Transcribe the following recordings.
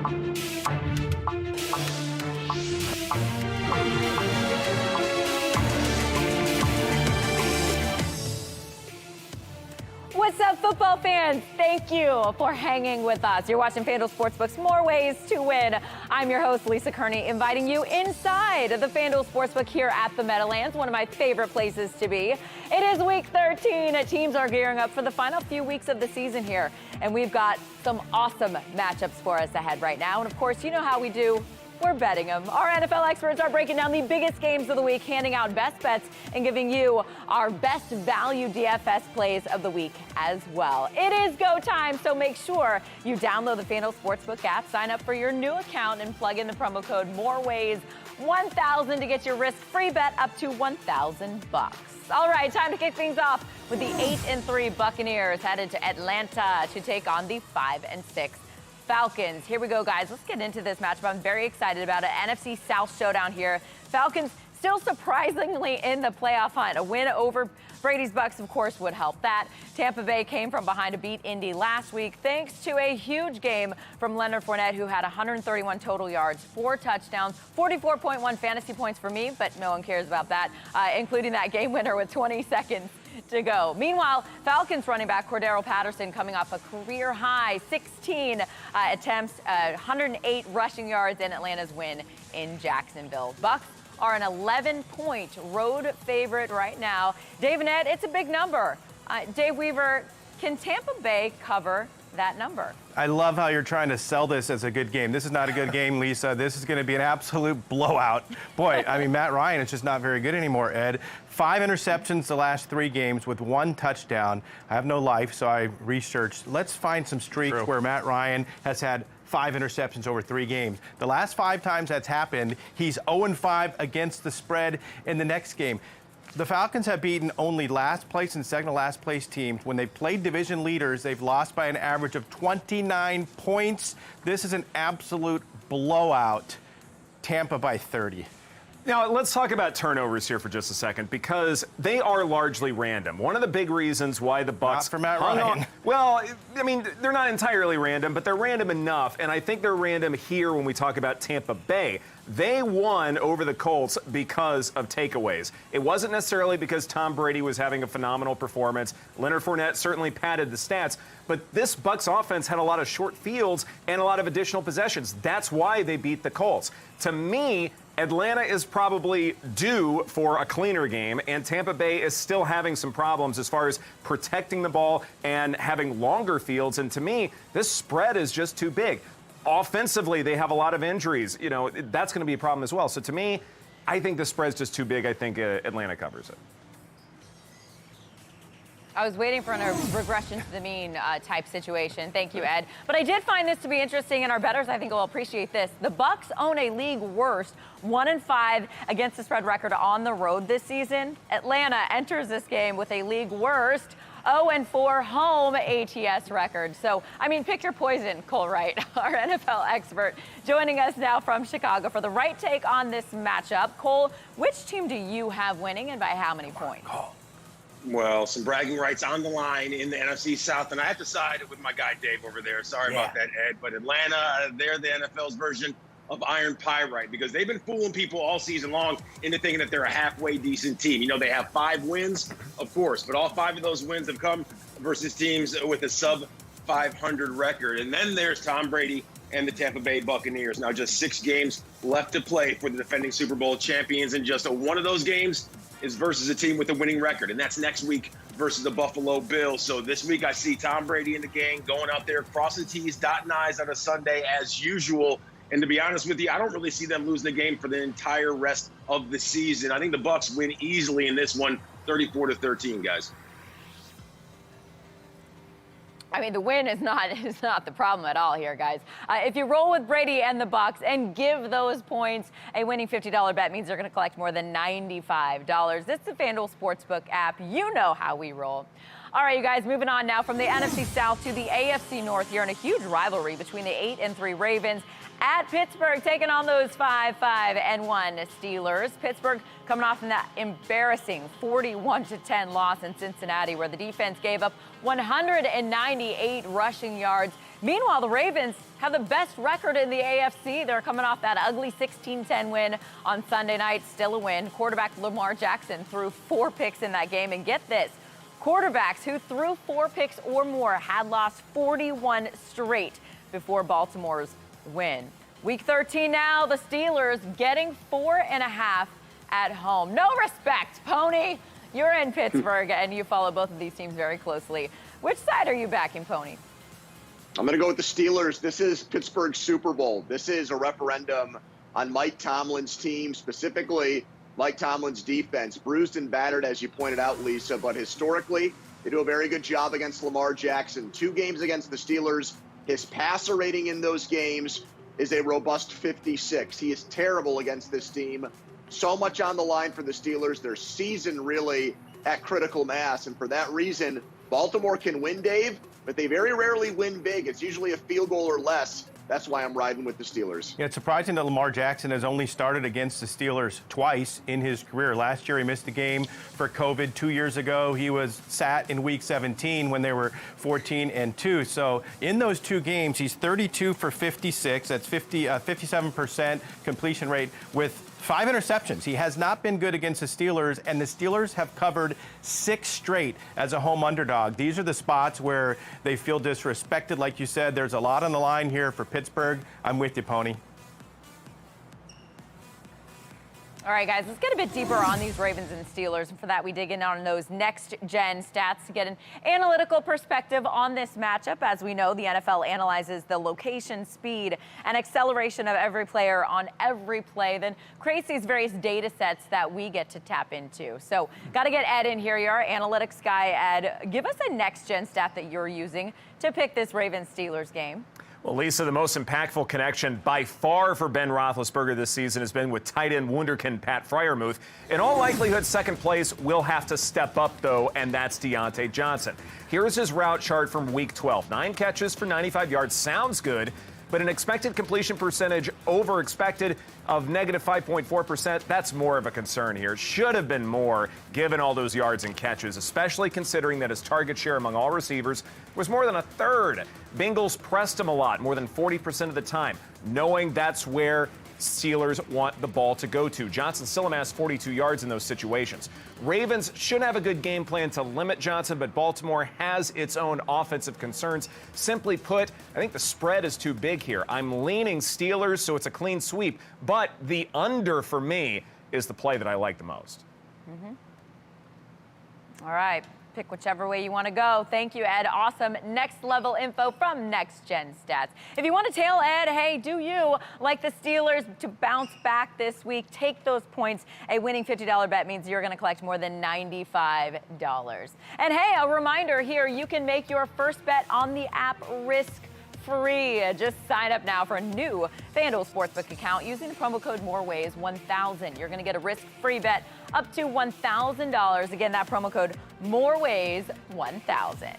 What's up, football fans? Thank you for hanging with us. You're watching FanDuel Sportsbook's More Ways to Win. I'm your host, Lisa Kerney, inviting you inside the FanDuel Sportsbook here at the Meadowlands, one of my favorite places to be. It is week 13. Teams are gearing up for the final few weeks of the season here, and we've got some awesome matchups for us ahead right now. And of course, you know how we do. We're betting them. Our NFL experts are breaking down the biggest games of the week, handing out best bets, and giving you our best value DFS plays of the week as well. It is go time, so make sure you download the FanDuel Sportsbook app, sign up for your new account, and plug in the promo code MOREWAYS1000 to get your risk-free bet up to $1,000. All right, time to kick things off with the 8-3 Buccaneers headed to Atlanta to take on the 5-6 Falcons. Here we go, guys. Let's get into this matchup. I'm very excited about it. NFC South showdown here. Falcons still surprisingly in the playoff hunt. A win over Brady's BUCS, of course, would help that. Tampa Bay came from behind to beat Indy last week thanks to a huge game from Leonard Fournette, who had 131 total yards, 4 touchdowns, 44.1 fantasy points for me, but no one cares about that, including that game winner with 20 seconds to go. Meanwhile, Falcons running back Cordero Patterson coming off a career high 16 attempts, 108 rushing yards in Atlanta's win in Jacksonville. BUCS are an 11-point road favorite right now. Dave and Ed, it's a big number. Dave Weaver, can Tampa Bay cover that number? I love how you're trying to sell this as a good game. This is not a good game, Lisa. This is going to be an absolute blowout. Boy, I mean, Matt Ryan is just not very good anymore, Ed. 5 interceptions the last 3 games with 1 touchdown. I have no life, so I researched. Let's find some streaks where Matt Ryan has had 5 interceptions over 3 games. The last 5 times that's happened, he's 0-5 against the spread in the next game. The Falcons have beaten only last place and second to last place teams. When they've played division leaders, they've lost by an average of 29 points. This is an absolute blowout. Tampa by 30. Now, let's talk about turnovers here for just a second, because they are largely random. One of the big reasons why the BUCS Not for Matt Ryan. Well, I mean, they're not entirely random, but they're random enough, and I think they're random here when we talk about Tampa Bay. They won over the Colts because of takeaways. It wasn't necessarily because Tom Brady was having a phenomenal performance. Leonard Fournette certainly padded the stats, but this BUCS offense had a lot of short fields and a lot of additional possessions. That's why they beat the Colts. To me, Atlanta is probably due for a cleaner game, and Tampa Bay is still having some problems as far as protecting the ball and having longer fields. And to me, this spread is just too big. Offensively, they have a lot of injuries. You know, that's going to be a problem as well. So to me, I think the spread's just too big. I think Atlanta covers it. I was waiting for a regression to the mean type situation. Thank you, Ed. But I did find this to be interesting, and our bettors, I think, will appreciate this. The BUCS own a league worst 1-5 against the spread record on the road this season. Atlanta enters this game with a league worst 0-4 home ATS record. So, I mean, pick your poison, Cole Wright, our NFL expert, joining us now from Chicago for the right take on this matchup. Cole, which team do you have winning, and by how many points? Well, some bragging rights on the line in the NFC South, and I have to side with my guy Dave over there. Sorry about that, Ed. But Atlanta, they're the NFL's version of Iron Pyrite, because they've been fooling people all season long into thinking that they're a halfway decent team. You know, they have 5 wins, of course, but all 5 of those wins have come versus teams with a sub-500 record. And then there's Tom Brady and the Tampa Bay Buccaneers. Now just 6 games left to play for the defending Super Bowl champions, and just one of those games is versus a team with a winning record, and that's next week versus the Buffalo Bills. So this week I see Tom Brady and the gang going out there, crossing T's, dotting I's on a Sunday as usual. And to be honest with you, I don't really see them losing the game for the entire rest of the season. I think the BUCS win easily in this one, 34-13, guys. I mean, the win is not the problem at all here, guys. If you roll with Brady and the BUCS and give those points, a winning $50 bet means you're going to collect more than $95. This is the FanDuel Sportsbook app. You know how we roll. All right, you guys, moving on now from the NFC South to the AFC North here in a huge rivalry between the 8-3 Ravens at Pittsburgh, taking on those 5-1 Steelers. Pittsburgh coming off from that embarrassing 41-10 loss in Cincinnati, where the defense gave up 198 rushing yards, Meanwhile, the Ravens have the best record in the AFC. They're coming off that ugly 16-10 win on Sunday night, still a win. Quarterback Lamar Jackson threw 4 picks in that game. And get this, quarterbacks who threw 4 picks or more had lost 41 straight before Baltimore's win. Week 13 now, the Steelers getting 4.5 at home. No respect, Pony. You're in Pittsburgh, and you follow both of these teams very closely. Which side are you backing, Pony? I'm going to go with the Steelers. This is Pittsburgh's Super Bowl. This is a referendum on Mike Tomlin's team, specifically Mike Tomlin's defense. Bruised and battered, as you pointed out, Lisa, but historically, they do a very good job against Lamar Jackson. 2 games against the Steelers. His passer rating in those games is a robust 56. He is terrible against this team. So much on the line for the Steelers. Their season really at critical mass, and for that reason, Baltimore can win, Dave, but they very rarely win big. It's usually a field goal or less. That's why I'm riding with the Steelers. Yeah, it's surprising that Lamar Jackson has only started against the Steelers twice in his career. Last year, he missed a game for COVID. 2 years ago, he was sat in Week 17 when they were 14-2. So in those 2 games, he's 32 for 56. That's 57% completion rate with 5 interceptions. He has not been good against the Steelers, and the Steelers have covered 6 straight as a home underdog. These are the spots where they feel disrespected. Like you said, there's a lot on the line here for Pittsburgh. I'm with you, Pony. All right, guys, let's get a bit deeper on these Ravens and Steelers. And for that, we dig in on those next-gen stats to get an analytical perspective on this matchup. As we know, the NFL analyzes the location, speed, and acceleration of every player on every play, then creates these various data sets that we get to tap into. So got to get Ed in here. You're our analytics guy, Ed. Give us a next-gen stat that you're using to pick this Ravens-Steelers game. Well, Lisa, the most impactful connection by far for Ben Roethlisberger this season has been with tight end wunderkind Pat Freiermuth. In all likelihood, second place will have to step up, though, and that's Deontay Johnson. Here's his route chart from Week 12. 9 catches for 95 yards. Sounds good, but an expected completion percentage over expected of negative 5.4%. That's more of a concern here. Should have been more given all those yards and catches, especially considering that his target share among all receivers was more than a third. Bengals pressed him a lot, more than 40% of the time, knowing that's where Steelers want the ball to go to. Johnson still amassed 42 yards in those situations. Ravens should have a good game plan to limit Johnson, but Baltimore has its own offensive concerns. Simply put, I think the spread is too big here. I'm leaning Steelers, so it's a clean sweep, but the under for me is the play that I like the most. All right. Pick whichever way you want to go. Thank you, Ed. Awesome next level info from Next Gen Stats. If you want to tail Ed, hey, do you like the Steelers to bounce back this week? Take those points. A winning $50 bet means you're going to collect more than $95. And hey, a reminder here, you can make your first bet on the app risk-free. Just sign up now for a new FanDuel Sportsbook account using the promo code MOREWAYS1000. You're going to get a risk-free bet up to $1,000. Again, that promo code MOREWAYS1000.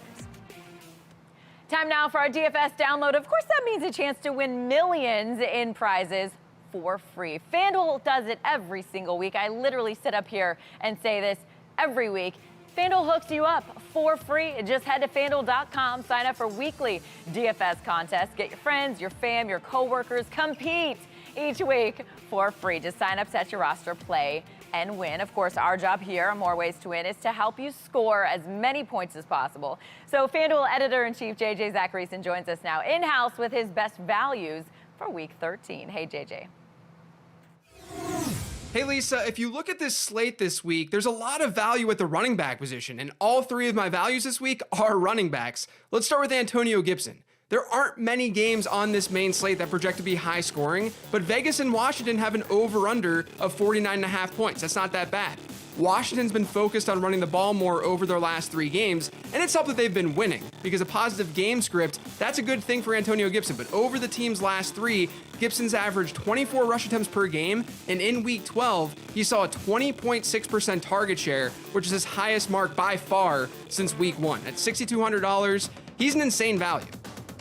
Time now for our DFS download. Of course, that means a chance to win millions in prizes for free. FanDuel does it every single week. I literally sit up here and say this every week. FanDuel hooks you up for free. Just head to FanDuel.com, sign up for weekly DFS contests. Get your friends, your fam, your coworkers, compete each week for free. Just sign up, set your roster, play, and win. Of course, our job here on More Ways to Win is to help you score as many points as possible. So FanDuel Editor-in-Chief JJ Zachariason joins us now in-house with his best values for Week 13. Hey, JJ. Hey Lisa, if you look at this slate this week, there's a lot of value at the running back position, and all 3 of my values this week are running backs. Let's start with Antonio Gibson. There aren't many games on this main slate that project to be high scoring, but Vegas and Washington have an over-under of 49.5 points. That's not that bad. Washington's been focused on running the ball more over their last 3 games, and it's helped that they've been winning, because a positive game script, that's a good thing for Antonio Gibson. But over the team's last 3, Gibson's averaged 24 rush attempts per game, and in Week 12, he saw a 20.6% target share, which is his highest mark by far since Week 1. At $6,200, he's an insane value.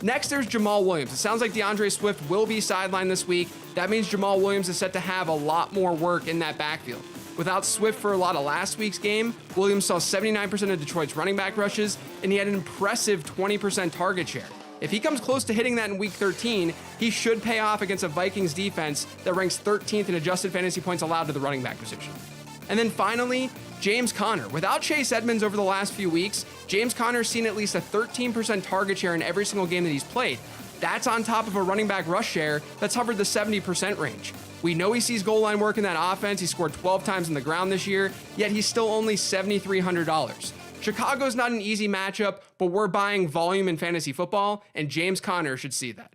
Next, there's Jamal Williams. It sounds like DeAndre Swift will be sidelined this week. That means Jamal Williams is set to have a lot more work in that backfield. Without Swift for a lot of last week's game, Williams saw 79% of Detroit's running back rushes, and he had an impressive 20% target share. If he comes close to hitting that in Week 13, he should pay off against a Vikings defense that ranks 13th in adjusted fantasy points allowed to the running back position. And then finally, James Conner. Without Chase Edmonds over the last few weeks, James Conner's seen at least a 13% target share in every single game that he's played. That's on top of a running back rush share that's hovered the 70% range. We know he sees goal line work in that offense. He scored 12 times on the ground this year, yet he's still only $7,300. Chicago's not an easy matchup, but we're buying volume in fantasy football, and James Conner should see that.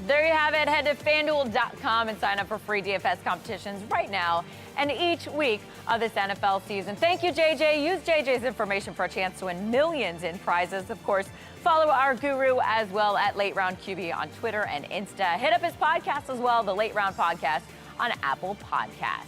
There you have it. Head to FanDuel.com and sign up for free DFS competitions right now and each week of this NFL season. Thank you, JJ. Use JJ's information for a chance to win millions in prizes. Of course, follow our guru as well at Late Round QB on Twitter and Insta. Hit up his podcast as well, the Late Round Podcast on Apple Podcasts.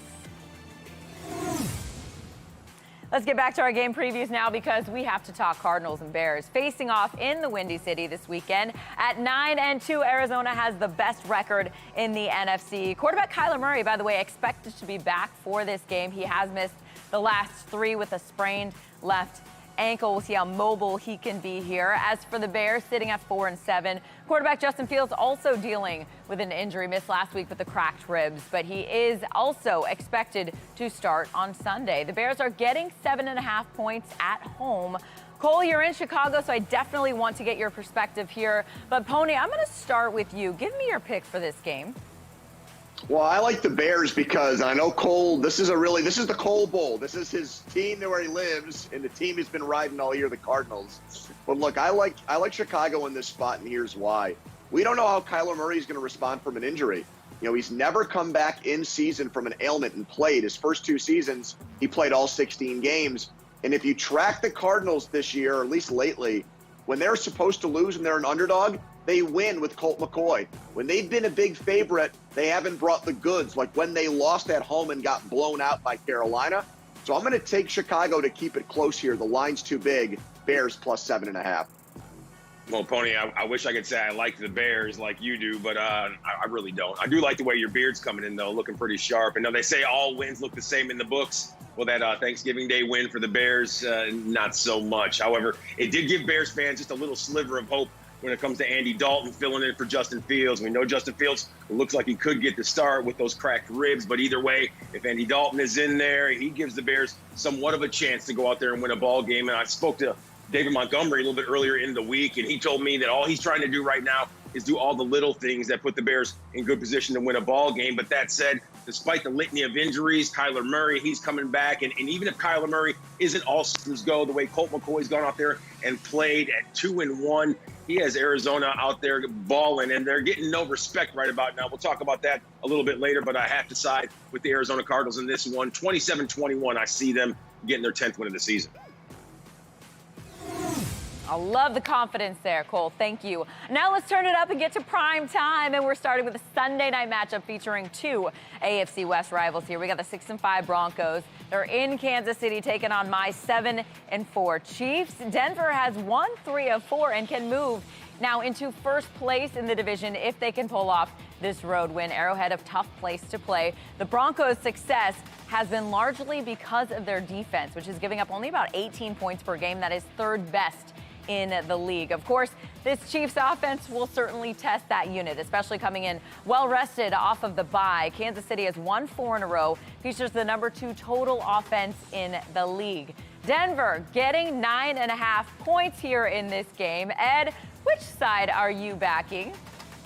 Let's get back to our game previews now because we have to talk Cardinals and Bears facing off in the Windy City this weekend. At 9-2, Arizona has the best record in the NFC. Quarterback Kyler Murray, by the way, expected to be back for this game. He has missed the last 3 with a sprained left ankle. We'll see how mobile he can be here. As for the Bears, sitting at 4-7, quarterback Justin Fields also dealing with an injury, missed last week with the cracked ribs, but he is also expected to start on Sunday. The Bears are getting 7.5 points at home. Cole, you're in Chicago, so I definitely want to get your perspective here. But Pony, I'm going to start with you. Give me your pick for this game. Well, I like the Bears because I know Cole, this is the Cole Bowl. This is his team where he lives, and the team he's been riding all year, the Cardinals. But look, I like Chicago in this spot, and here's why. We don't know how Kyler Murray is going to respond from an injury. You know, he's never come back in season from an ailment and played. His first 2 seasons, he played all 16 games. And if you track the Cardinals this year, or at least lately, when they're supposed to lose and they're an underdog, they win with Colt McCoy. When they've been a big favorite, they haven't brought the goods, like when they lost at home and got blown out by Carolina. So I'm going to take Chicago to keep it close here. The line's too big. Bears plus 7.5. Well, Pony, I wish I could say I like the Bears like you do, but I really don't. I do like the way your beard's coming in, though, looking pretty sharp. And now they say all wins look the same in the books. Well, that Thanksgiving Day win for the Bears, not so much. However, it did give Bears fans just a little sliver of hope when it comes to Andy Dalton filling in for Justin Fields. We know Justin Fields looks like he could get the start with those cracked ribs, but either way, if Andy Dalton is in there, he gives the Bears somewhat of a chance to go out there and win a ball game. And I spoke to David Montgomery a little bit earlier in the week, and he told me that all he's trying to do right now is do all the little things that put the Bears in good position to win a ball game. But that said, despite the litany of injuries, Kyler Murray, he's coming back. And even if Kyler Murray isn't all systems go, the way Colt McCoy's gone out there and played at 2-1, he has Arizona out there balling, and they're getting no respect right about now. We'll talk about that a little bit later, but I have to side with the Arizona Cardinals in this one. 27-21, I see them getting their 10th win of the season. I love the confidence there, Cole. Thank you. Now let's turn it up and get to prime time. And we're starting with a Sunday night matchup featuring 2 AFC West rivals here. We got the 6-5 Broncos. They're in Kansas City taking on my 7-4 Chiefs. Denver has won 3 of 4 and can move now into first place in the division if they can pull off this road win. Arrowhead, a tough place to play. The Broncos' success has been largely because of their defense, which is giving up only about 18 points per game. That is 3rd best in the league. Of course, this Chiefs offense will certainly test that unit, especially coming in well rested off of the bye. Kansas City has won 4 in a row, features the number 2 total offense in the league. Denver getting 9.5 points here in this game. Ed, which side are you backing?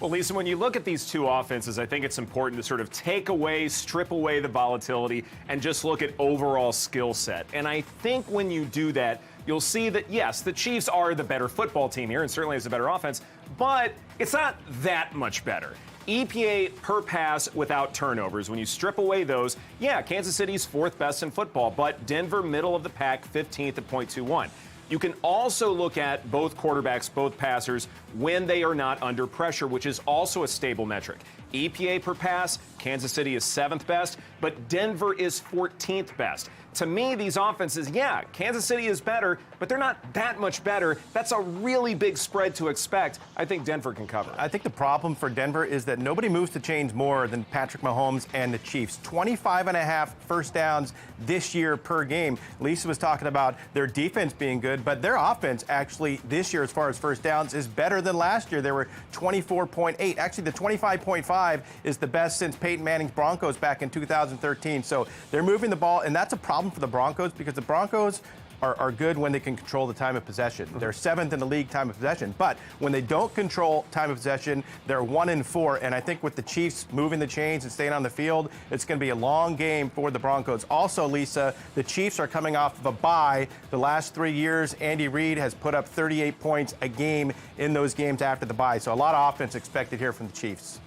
Well, Lisa, when you look at these 2 offenses, I think it's important to sort of strip away the volatility and just look at overall skill set. And I think when you do that, you'll see that, yes, the Chiefs are the better football team here and certainly has a better offense, but it's not that much better. EPA per pass without turnovers. When you strip away those, yeah, Kansas City's 4th best in football, but Denver, middle of the pack, 15th at .21. You can also look at both quarterbacks, both passers, when they are not under pressure, which is also a stable metric. EPA per pass, Kansas City is 7th best, but Denver is 14th best. To me, these offenses, yeah, Kansas City is better, but they're not that much better. That's a really big spread to expect. I think Denver can cover. I think the problem for Denver is that nobody moves the chains more than Patrick Mahomes and the Chiefs. 25.5 first downs this year per game. Lisa was talking about their defense being good, but their offense actually this year, as far as first downs, is better than last year. They were 24.8. Actually, the 25.5 is the best since Peyton Manning's Broncos back in 2013. So they're moving the ball, and that's a problem for the Broncos because the Broncos are good when they can control the time of possession. They're 7th in the league time of possession, but when they don't control time of possession, they're 1-4. And I think with the Chiefs moving the chains and staying on the field, it's going to be a long game for the Broncos. Also, Lisa, the Chiefs are coming off of a bye. The last 3 years, Andy Reid has put up 38 points a game in those games after the bye. So a lot of offense expected here from the Chiefs.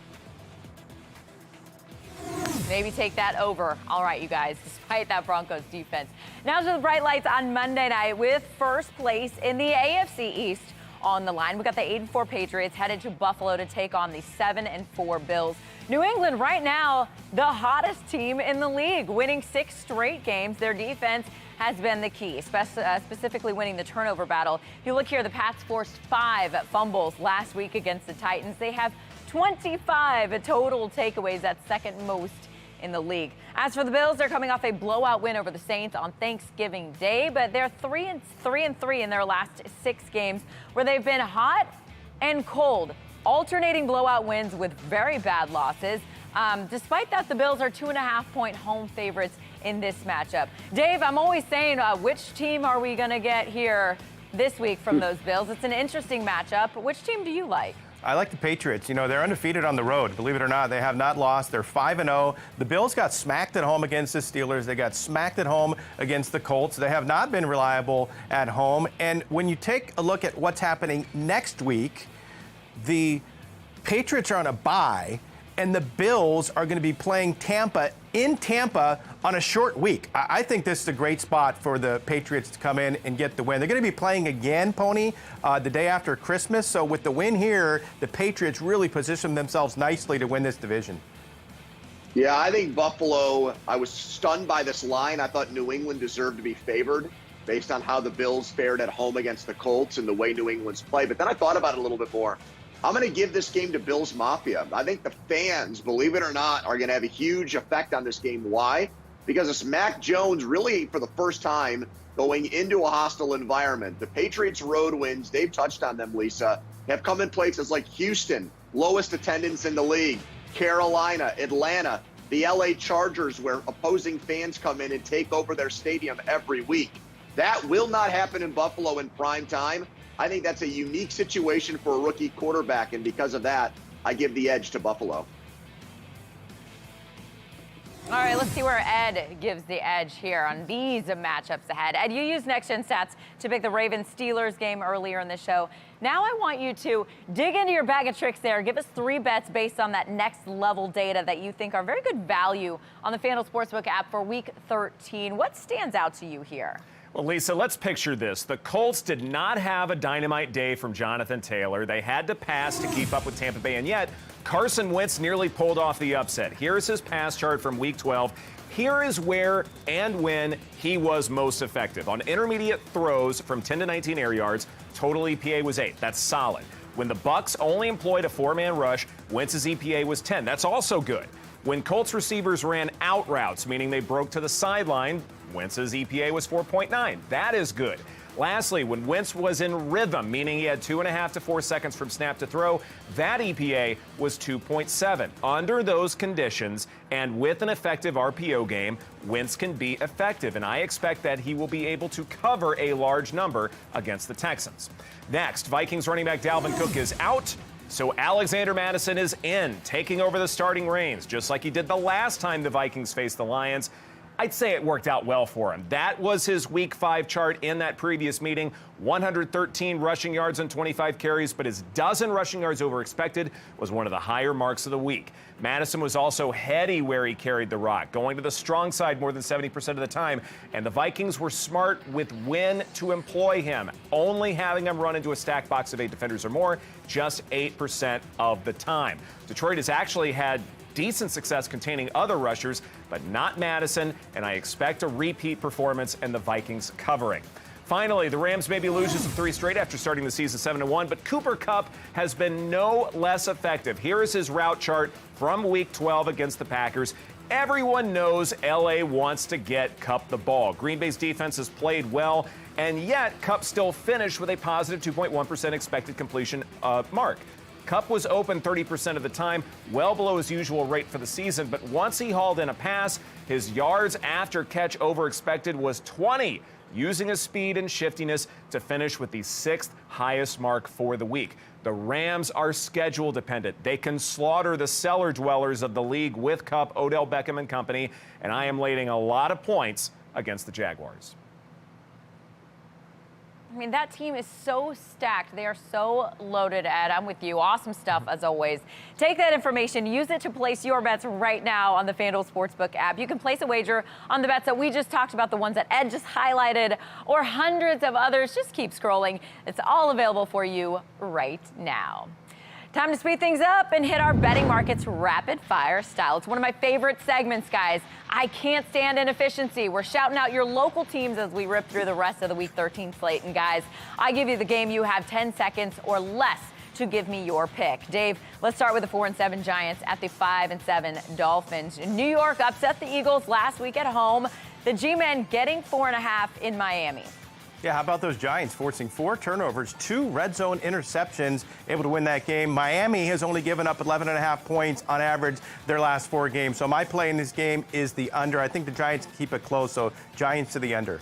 Maybe take that over. All right, you guys, despite that Broncos defense. Now to the bright lights on Monday night with first place in the AFC East on the line. We got the 8-4 Patriots headed to Buffalo to take on the 7-4 Bills. New England right now, the hottest team in the league, winning 6 straight games. Their defense has been the key, specifically winning the turnover battle. If you look here, the Pats forced 5 fumbles last week against the Titans. They have 25 total takeaways, that's second most in the league. As for the Bills, they're coming off a blowout win over the Saints on Thanksgiving Day, but they're 3-3 in their last 6 games where they've been hot and cold, alternating blowout wins with very bad losses. Despite that, the Bills are 2.5-point home favorites in this matchup. Dave, I'm always saying, which team are we going to get here this week from those Bills? It's an interesting matchup. Which team do you like? I like the Patriots. You know, they're undefeated on the road. Believe it or not, they have not lost. They're 5-0. The Bills got smacked at home against the Steelers. They got smacked at home against the Colts. They have not been reliable at home. And when you take a look at what's happening next week, the Patriots are on a bye, and the Bills are going to be playing Tampa in Tampa on a short week. I think this is a great spot for the Patriots to come in and get the win. They're going to be playing again, Pony, the day after Christmas. So with the win here, the Patriots really position themselves nicely to win this division. Yeah, I think Buffalo, I was stunned by this line. I thought New England deserved to be favored based on how the Bills fared at home against the Colts and the way New England's play. But then I thought about it a little bit more. I'm going to give this game to Bills Mafia. I think the fans, believe it or not, are going to have a huge effect on this game. Why? Because it's Mac Jones really for the first time going into a hostile environment. The Patriots' road wins, Dave touched on them, Lisa, have come in places like Houston, lowest attendance in the league, Carolina, Atlanta, the LA Chargers, where opposing fans come in and take over their stadium every week. That will not happen in Buffalo in prime time. I think that's a unique situation for a rookie quarterback, and because of that, I give the edge to Buffalo. All right, let's see where Ed gives the edge here on these matchups ahead. Ed, you used Next Gen Stats to pick the Ravens-Steelers game earlier in the show. Now I want you to dig into your bag of tricks there. Give us 3 bets based on that next level data that you think are very good value on the FanDuel Sportsbook app for Week 13. What stands out to you here? Well, Lisa, let's picture this. The Colts did not have a dynamite day from Jonathan Taylor. They had to pass to keep up with Tampa Bay, and yet Carson Wentz nearly pulled off the upset. Here's his pass chart from Week 12. Here is where and when he was most effective. On intermediate throws from 10 to 19 air yards, total EPA was 8. That's solid. When the BUCS only employed a 4-man rush, Wentz's EPA was 10. That's also good. When Colts receivers ran out routes, meaning they broke to the sideline, Wentz's EPA was 4.9. That is good. Lastly, when Wentz was in rhythm, meaning he had 2.5 to 4 seconds from snap to throw, that EPA was 2.7. Under those conditions, and with an effective RPO game, Wentz can be effective, and I expect that he will be able to cover a large number against the Texans. Next, Vikings running back Dalvin Cook is out. So Alexander Mattison is in, taking over the starting reins, just like he did the last time the Vikings faced the Lions. I'd say it worked out well for him. That was his Week 5 chart in that previous meeting. 113 rushing yards and 25 carries, but his dozen rushing yards over expected was one of the higher marks of the week. Madison was also heady where he carried the rock, going to the strong side more than 70% of the time, and the Vikings were smart with when to employ him, only having him run into a stack box of 8 defenders or more just 8% of the time. Detroit has actually had decent success containing other rushers, but not Madison, and I expect a repeat performance and the Vikings covering. Finally, the Rams may be losers of 3 straight after starting the season 7-1, but Cooper Kupp has been no less effective. Here is his route chart from Week 12 against the Packers. Everyone knows LA wants to get Kupp the ball. Green Bay's defense has played well, and yet Kupp still finished with a positive 2.1% expected completion mark. Kupp was open 30% of the time, well below his usual rate for the season, but once he hauled in a pass, his yards after catch over expected was 20, using his speed and shiftiness to finish with the 6th highest mark for the week. The Rams are schedule dependent. They can slaughter the cellar dwellers of the league with Kupp, Odell Beckham and company, and I am laying a lot of points against the Jaguars. I mean, that team is so stacked. They are so loaded, Ed. I'm with you. Awesome stuff, as always. Take that information, use it to place your bets right now on the FanDuel Sportsbook app. You can place a wager on the bets that we just talked about, the ones that Ed just highlighted, or hundreds of others. Just keep scrolling. It's all available for you right now. Time to speed things up and hit our betting markets rapid fire style. It's one of my favorite segments, guys. I can't stand inefficiency. We're shouting out your local teams as we rip through the rest of the Week 13 slate. And guys, I give you the game. You have 10 seconds or less to give me your pick. Dave, let's start with the 4-7 Giants at the 5-7 Dolphins. New York upset the Eagles last week at home. The G-Men getting 4.5 in Miami. Yeah, how about those Giants forcing 4 turnovers, 2 red zone interceptions, able to win that game. Miami has only given up 11.5 points on average their last 4 games. So my play in this game is the under. I think the Giants keep it close, so Giants to the under.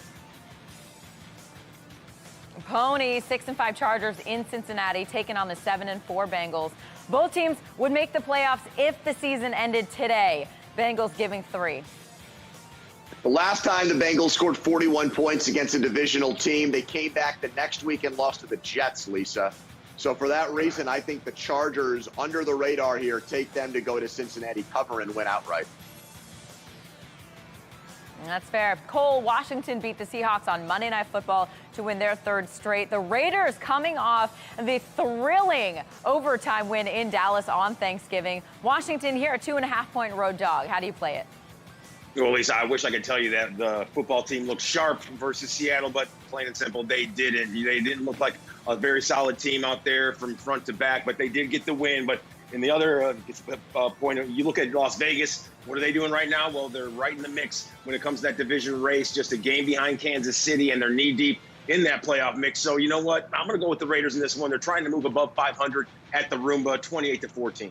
Pony, 6-5 Chargers in Cincinnati, taking on the 7-4 Bengals. Both teams would make the playoffs if the season ended today. Bengals giving 3. The last time the Bengals scored 41 points against a divisional team, they came back the next week and lost to the Jets, Lisa. So for that reason, I think the Chargers, under the radar here, take them to go to Cincinnati, cover, and win outright. That's fair. Cole, Washington beat the Seahawks on Monday Night Football to win their 3rd straight. The Raiders coming off the thrilling overtime win in Dallas on Thanksgiving. Washington here, a 2.5-point road dog. How do you play it? Well, Lisa, I wish I could tell you that the football team looked sharp versus Seattle, but plain and simple, they didn't. They didn't look like a very solid team out there from front to back, but they did get the win. But in the other point, you look at Las Vegas, what are they doing right now? Well, they're right in the mix when it comes to that division race, just a game behind Kansas City, and they're knee-deep in that playoff mix. So you know what? I'm going to go with the Raiders in this one. They're trying to move above 500 at the Roomba, 28-14.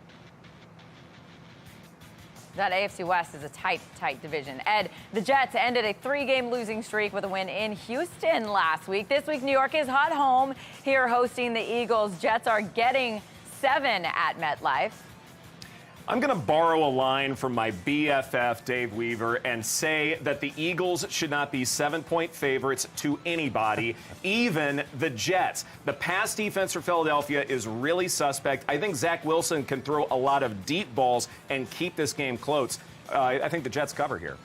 That AFC West is a tight division. Ed, the Jets ended a 3-game losing streak with a win in Houston last week. This week, New York is hot home here hosting the Eagles. Jets are getting 7 at MetLife. I'm going to borrow a line from my BFF, Dave Weaver, and say that the Eagles should not be 7-point favorites to anybody, even the Jets. The pass defense for Philadelphia is really suspect. I think Zach Wilson can throw a lot of deep balls and keep this game close. I think the Jets cover here.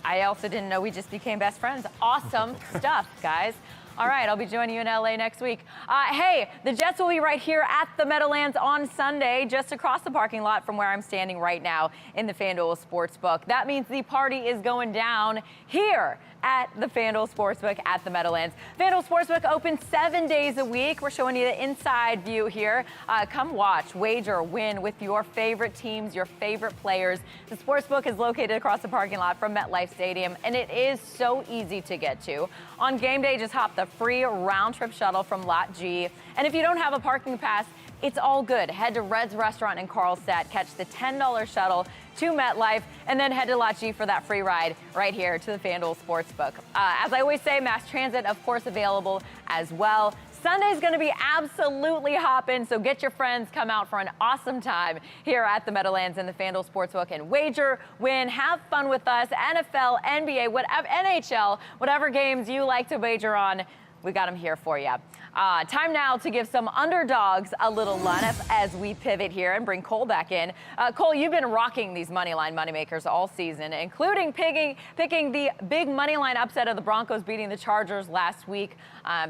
I also didn't know we just became best friends. Awesome stuff, guys. All right, I'll be joining you in LA next week. Hey, the Jets will be right here at the Meadowlands on Sunday, just across the parking lot from where I'm standing right now in the FanDuel Sportsbook. That means the party is going down here at the FanDuel Sportsbook at the Meadowlands. FanDuel Sportsbook open 7 days a week. We're showing you the inside view here. Come watch, wager, win with your favorite teams, your favorite players. The Sportsbook is located across the parking lot from MetLife Stadium, and it is so easy to get to. On game day, just hop the free round-trip shuttle from Lot G. And if you don't have a parking pass, it's all good. Head to Red's Restaurant in Carlstadt, catch the $10 shuttle to MetLife, and then head to Lot G for that free ride right here to the FanDuel Sportsbook. As I always say, mass transit, of course, available as well. Sunday's going to be absolutely hopping, so get your friends, come out for an awesome time here at the Meadowlands in the FanDuel Sportsbook and wager, win, have fun with us. NFL, NBA, whatever, NHL, whatever games you like to wager on, we got them here for you. Time now to give some underdogs a little run as we pivot here and bring Cole back in. Cole, you've been rocking these moneyline moneymakers all season, including picking the big moneyline upset of the Broncos beating the Chargers last week.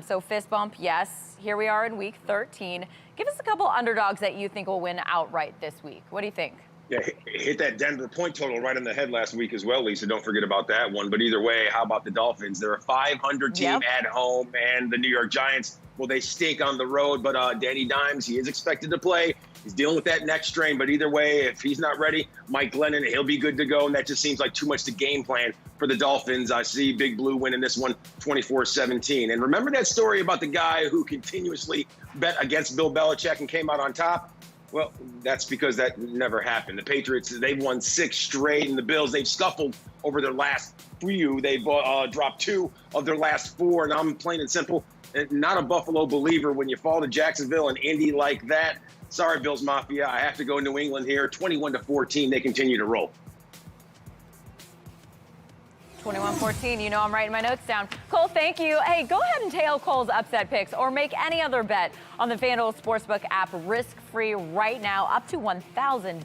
So fist bump, yes. Here we are in week 13. Give us a couple underdogs that you think will win outright this week. What do you think? Yeah, hit that Denver point total right on the head last week as well, Lisa. Don't forget about that one. But either way, how about the Dolphins? They're a 500 team at home, and the New York Giants, well, they stink on the road. But Danny Dimes, he is expected to play. He's dealing with that neck strain. But either way, if he's not ready, Mike Glennon, he'll be good to go. And that just seems like too much to game plan for the Dolphins. I see Big Blue winning this one 24-17. And remember that story about the guy who continuously bet against Bill Belichick and came out on top? Well, that's because that never happened. The Patriots, they've won 6 straight, and the Bills, they've scuffled over their last few. They've dropped 2 of their last 4, and I'm plain and simple not a Buffalo believer. When you fall to Jacksonville and Indy like that, sorry, Bills Mafia, I have to go New England here. 21-14, they continue to roll. 21-14, you know I'm writing my notes down. Cole, thank you. Hey, go ahead and tail Cole's upset picks or make any other bet on the FanDuel Sportsbook app risk-free right now, up to $1,000.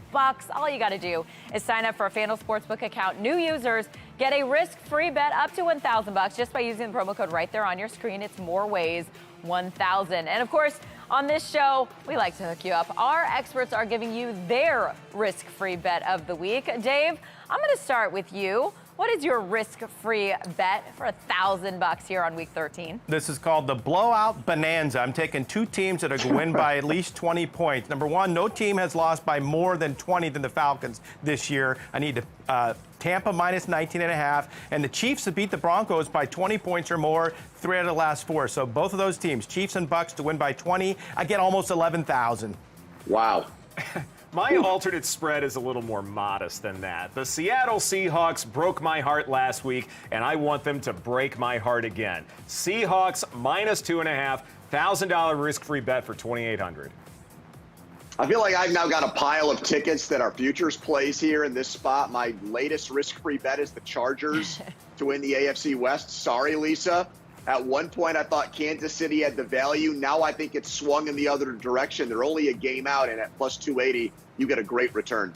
All you got to do is sign up for a FanDuel Sportsbook account. New users get a risk-free bet up to $1,000 just by using the promo code right there on your screen. It's more ways, 1,000. And of course, on this show, we like to hook you up. Our experts are giving you their risk-free bet of the week. Dave, I'm going to start with you. What is your risk-free bet for $1,000 here on week 13? This is called the Blowout Bonanza. I'm taking 2 teams that are going to win by at least 20 points. Number 1, no team has lost by more than 20 than the Falcons this year. I need Tampa minus 19.5, and the Chiefs to beat the Broncos by 20 points or more 3 out of the last 4. So both of those teams, Chiefs and Bucks, to win by 20. I get almost 11,000. Wow. My alternate spread is a little more modest than that. The Seattle Seahawks broke my heart last week, and I want them to break my heart again. Seahawks minus 2.5, $1,000 risk-free bet for $2,800. I feel like I've now got a pile of tickets that are futures plays here in this spot. My latest risk-free bet is the Chargers to win the AFC West. Sorry, Lisa. At one point, I thought Kansas City had the value. Now I think it's swung in the other direction. They're only a game out, and at plus 280, you get a great return.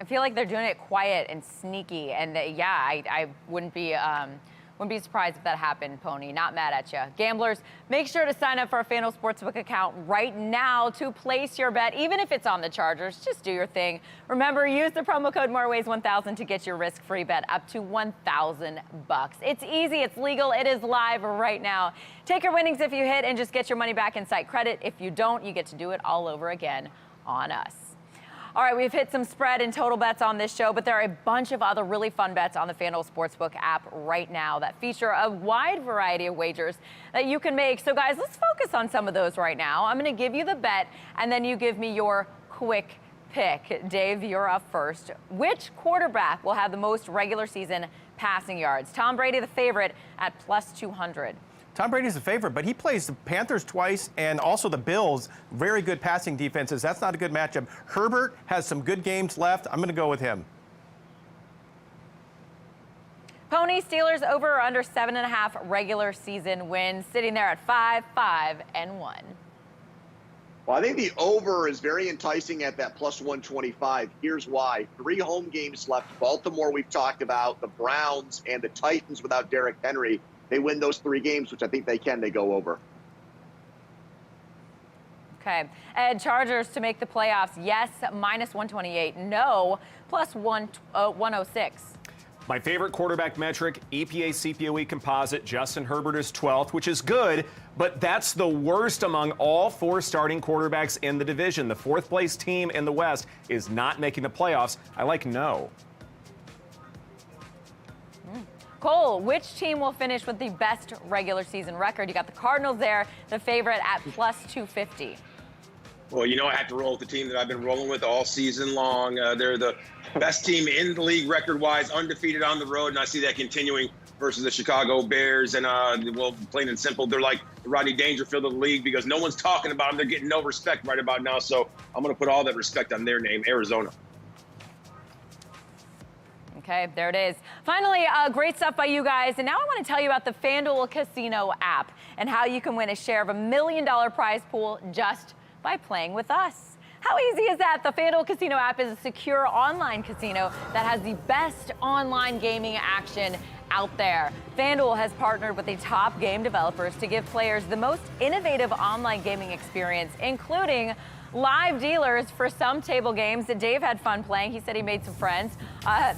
I feel like they're doing it quiet and sneaky, and I wouldn't be surprised if that happened, Pony. Not mad at you. Gamblers, make sure to sign up for a FanDuel Sportsbook account right now to place your bet, even if it's on the Chargers. Just do your thing. Remember, use the promo code MOREWAYS1000 to get your risk-free bet up to $1,000. It's easy, it's legal, it is live right now. Take your winnings if you hit and just get your money back in site credit. If you don't, you get to do it all over again on us. All right, we've hit some spread and total bets on this show, but there are a bunch of other really fun bets on the FanDuel Sportsbook app right now that feature a wide variety of wagers that you can make. So, guys, let's focus on some of those right now. I'm going to give you the bet, and then you give me your quick pick. Dave, you're up first. Which quarterback will have the most regular season passing yards? Tom Brady, the favorite, at plus 200. Tom Brady's the favorite, but he plays the Panthers twice and also the Bills. Very good passing defenses. That's not a good matchup. Herbert has some good games left. I'm going to go with him. Pony, Steelers over or under 7.5 regular season wins, sitting there at 5-1. Well, I think the over is very enticing at that plus 125. Here's why. 3 home games left. Baltimore, we've talked about. The Browns and the Titans without Derrick Henry. They win those 3 games, which I think they can. They go over. Okay. Ed, Chargers to make the playoffs. Yes, minus 128. No, plus 106. My favorite quarterback metric, EPA-CPOE composite. Justin Herbert is 12th, which is good, but that's the worst among all 4 starting quarterbacks in the division. The 4th place team in the West is not making the playoffs. I like no. Cole, which team will finish with the best regular season record? You got the Cardinals there, the favorite at plus 250. Well, you know, I have to roll with the team that I've been rolling with all season long. They're the best team in the league record-wise, undefeated on the road, and I see that continuing versus the Chicago Bears. And, well, plain and simple, they're like the Rodney Dangerfield of the league because no one's talking about them. They're getting no respect right about now, so I'm going to put all that respect on their name, Arizona. Okay, there it is. Finally, great stuff by you guys. And now I want to tell you about the FanDuel Casino app and how you can win a share of $1 million prize pool just by playing with us. How easy is that? The FanDuel Casino app is a secure online casino that has the best online gaming action out there. FanDuel has partnered with the top game developers to give players the most innovative online gaming experience, including live dealers for some table games that Dave had fun playing. He said he made some friends.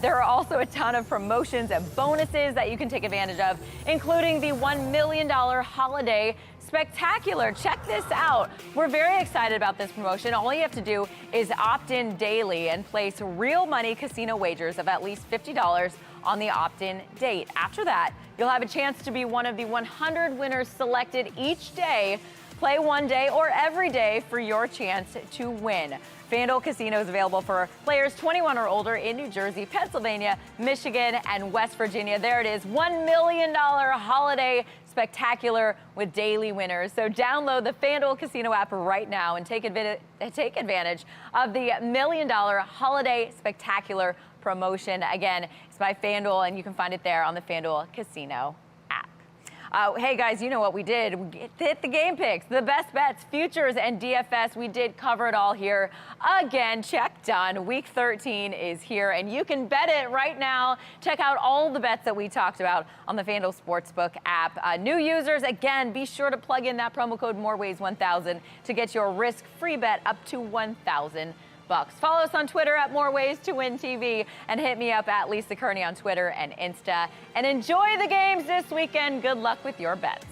There are also a ton of promotions and bonuses that you can take advantage of, including the $1 million holiday spectacular. Check this out. We're very excited about this promotion. All you have to do is opt in daily and place real money casino wagers of at least $50 on the opt-in date. After that, you'll have a chance to be one of the 100 winners selected each day. Play one day or every day for your chance to win. FanDuel Casino is available for players 21 or older in New Jersey, Pennsylvania, Michigan, and West Virginia. There it is, $1 million holiday spectacular with daily winners. So download the FanDuel Casino app right now and take advantage of the $1 million holiday spectacular promotion. Again, it's by FanDuel, and you can find it there on the FanDuel Casino app. Hey guys, you know what we did? We hit the game picks, the best bets, futures, and DFS. We did cover it all here. Again, check done. Week 13 is here, and you can bet it right now. Check out all the bets that we talked about on the FanDuel Sportsbook app. New users, again, be sure to plug in that promo code MOREWAYS1000 to get your risk-free bet up to $1,000. Follow us on Twitter at MoreWaysToWinTV and hit me up at Lisa Kerney on Twitter and Insta. And enjoy the games this weekend. Good luck with your bets.